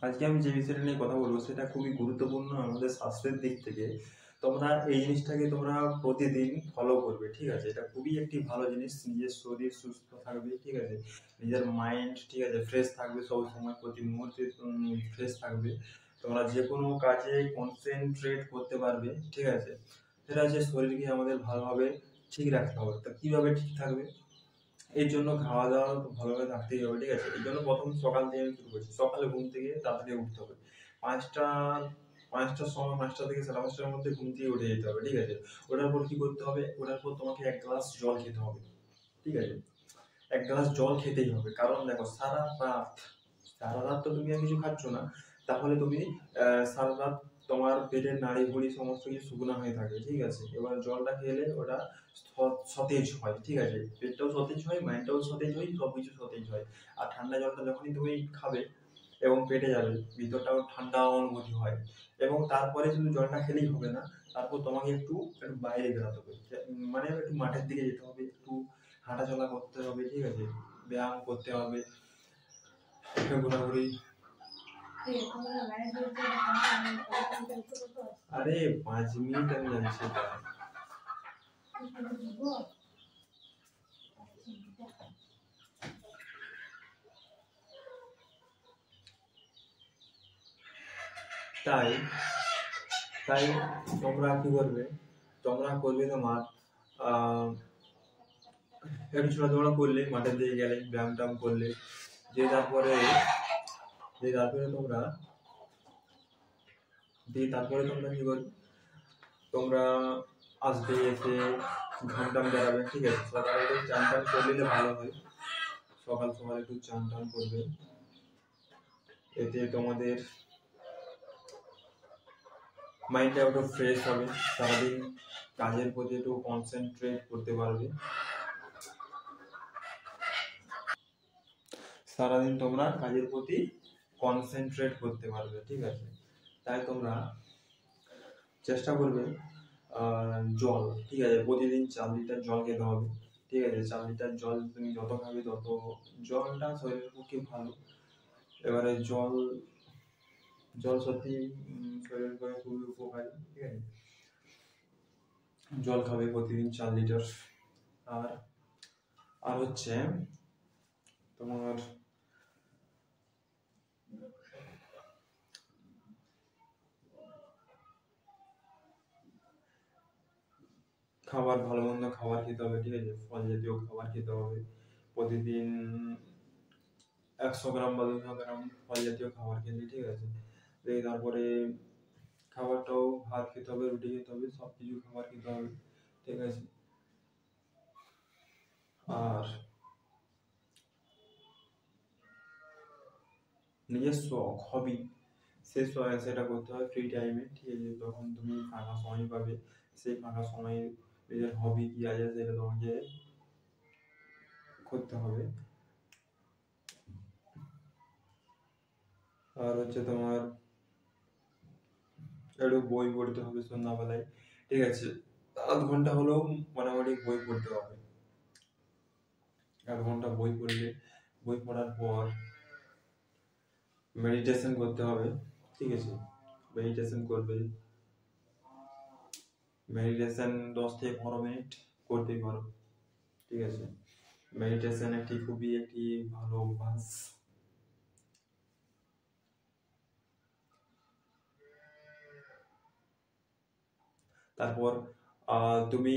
আজকে আমি যে বিষয়টা নিয়ে কথা বলবো সেটা খুবই গুরুত্বপূর্ণ আমাদের স্বাস্থ্যের দিক থেকে। তোমরা এই জিনিসটাকে তোমরা প্রতিদিন ফলো করবে, ঠিক আছে? এটা খুবই একটি ভালো জিনিস, নিজের শরীর সুস্থ থাকবে, ঠিক আছে? নিজের মাইন্ড, ঠিক আছে, ফ্রেশ থাকবে, সব সময় প্রতি মুহূর্তে ফ্রেশ থাকবে। তোমরা যে কোনো কাজে কনসেন্ট্রেট করতে পারবে, ঠিক আছে? সেটা হচ্ছে শরীরকে আমাদের ভালোভাবে ঠিক রাখতে হবে। তা কীভাবে ঠিক থাকবে? এর জন্য খাওয়া দাওয়া তো ভালোভাবে থাকতেই হবে, ঠিক আছে? এই জন্য প্রথম সকাল থেকে আমি শুরু করছি। সকালে ঘুম থেকে তাড়াতাড়ি উঠতে হবে। ৫টা ৫টার সময়, ৫টা থেকে ৫:৩০টার মধ্যে ঘুম থেকে উঠে যেতে হবে, ঠিক আছে? ওঠার পর কি করতে হবে? ওঠার পর তোমাকে ১ গ্লাস জল খেতে হবে, ঠিক আছে? ১ গ্লাস জল খেতেই হবে। কারণ দেখো সারা রাত তো তুমি আর কিছু খাচ্ছ না। তাহলে তুমি সারা রাত তোমার পেটের নাড়ি-ভুড়ি সমস্ত কিছু শুকনা হয়ে থাকে, ঠিক আছে? এবার জলটা খেলে ওটা সতেজ হয়, ঠিক আছে? পেটটাও সতেজ হয়, মাইন্ডটাও সতেজ হয়, সবকিছু সতেজ হয়। আর ঠান্ডা জলটা যখনই তুমি খাবে এবং পেটে যাবে, ভিতরটাও ঠান্ডা অনুভূতি হয়। এবং তারপরে শুধু জলটা খেলেই হবে না, তারপর তোমাকে একটু বাইরে বেরোতে হবে। মানে একটু মাঠের দিকে যেতে হবে, একটু হাঁটাচলা করতে হবে, ঠিক আছে? ব্যায়াম করতে হবে, একটু ঘোরাঘুরি। আরে 5 মিনিট আমি যাচ্ছি। তাই তাই তোমরা কি করবে? তোমরা করবে তোমার একটু ছোটাদৌড়া করলে, মাঠের দিকে গেলে, ব্যায়াম ট্যায়াম করলে, যে তারপরে তোমরা কি করবে? তোমরা আসবে, এসে ঘাম টাম বেড়াবে, ঠিক আছে? সকালে একটু চান টান করে নিলে ভালো হয়। সকাল সকাল একটু চান টান করবে, এতে তোমাদের মাইন্ডটা একটু ফ্রেশ হবে। সারাদিন কাজের প্রতি একটু কনসেন্ট্রেট করতে পারবে। সারাদিন তোমরা কাজের প্রতি কনসেন্ট্রেট করতে পারবে, ঠিক আছে? তাই তোমরা চেষ্টা করবে জল, ঠিক আছে? প্রতিদিন ৪ লিটার জল খেতে হবে, ঠিক আছে? ৪ লিটার জল তুমি যত খাবে তত জলটা শরীরের পক্ষে ভালো। এবারে জল সত্যি শরীরের পক্ষে খুবই উপকারী, ঠিক আছে? জল খাবে প্রতিদিন ৪ লিটার। আর হচ্ছে তোমার খাবার, ভালো মন্দ খাবার খেতে হবে, ঠিক আছে? ফল জাতীয় খাবার খেতে হবে প্রতিদিন। ১০০ গ্রাম বা ২০০ গ্রাম ফল জাতীয় খাবার খেলে, ঠিক আছে? তারপরে খাবারটাও ভাত খেতে হবে, রুটি খেতে হবে, সব কিছু খাবার খেতে হবে, ঠিক আছে? আর নিজের শখ, হবি, সেটা করতে হবে ফ্রি টাইমে, ঠিক আছে? যখন তুমি ফাঁকা সময় পাবে, সেই ফাঁকা সময়ে নিজের হবি কি আছে সেটা তোমাকে করতে হবে। আর হচ্ছে তোমার একটু বই পড়তে হবে সন্ধ্যাবেলায়, ঠিক আছে? ০.৫ ঘন্টা হলেও মোটামুটি বই পড়তে হবে। ১ ঘন্টা বই পড়লে, বই পড়ার পর মেডিটেশন করতে হবে, ঠিক আছে? মেডিটেশন করবে। মেডিটেশন ১০ থেকে ১৫ মিনিট করতেই পারো, ঠিক আছে? মেডিটেশন খুবই একটি ভালো অভ্যাস। তারপর তুমি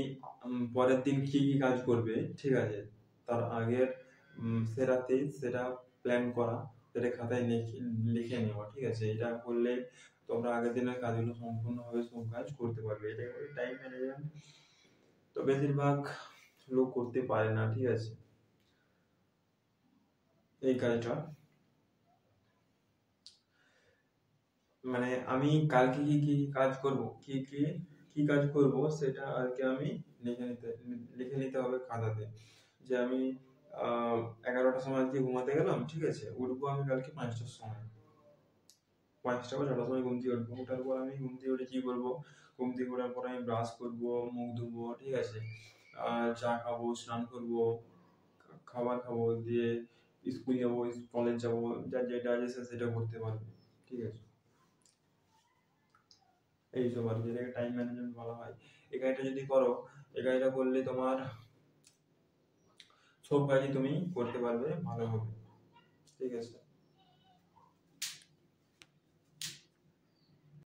পরের দিন কি কি কাজ করবে, ঠিক আছে? তার আগের সে রাতেই সেটা প্ল্যান করা, সেটা খাতায় লিখে নেওয়া, ঠিক আছে? এটা করলে তোমরা আগের দিনের কাজগুলো সম্পূর্ণভাবে সব কাজ করতে পারবে। এটা করে টাইম ম্যানেজমেন্ট তো বেশিরভাগ লোক করতে পারে না, ঠিক আছে? এই কাজটা মানে আমি কালকে কি কাজ করব, কি কাজ করব সেটা আজকে আমি লিখে নিতে হবে খাতাতে। যে আমি ১১টার সময় আজকে ঘুমাতে গেলাম, ঠিক আছে? উঠবো আমি কালকে ৫টার সময়। ৫টা বা ৬টার সময় ঘুম থেকে উঠবো। ওঠার পর আমি ঘুম থেকে উঠে কি করবো? ঘুম থেকে ওঠার পর আমি ব্রাশ করবো, মুখ ধুবো, ঠিক আছে? চা খাবো, স্নান করবো, খাবার খাবো, দিয়ে স্কুল যাবো, কলেজ যাবো, যার যেটা আছে সে সেটা করতে পারবে। ঠিক আছে, এইসব আর কি, এটাকে টাইম ম্যানেজমেন্ট বলা হয়। এই কাজটা যদি করো, এই কাজটা করলে তোমার সব কাজই তুমি করতে পারবে ভালোভাবে, ঠিক আছে।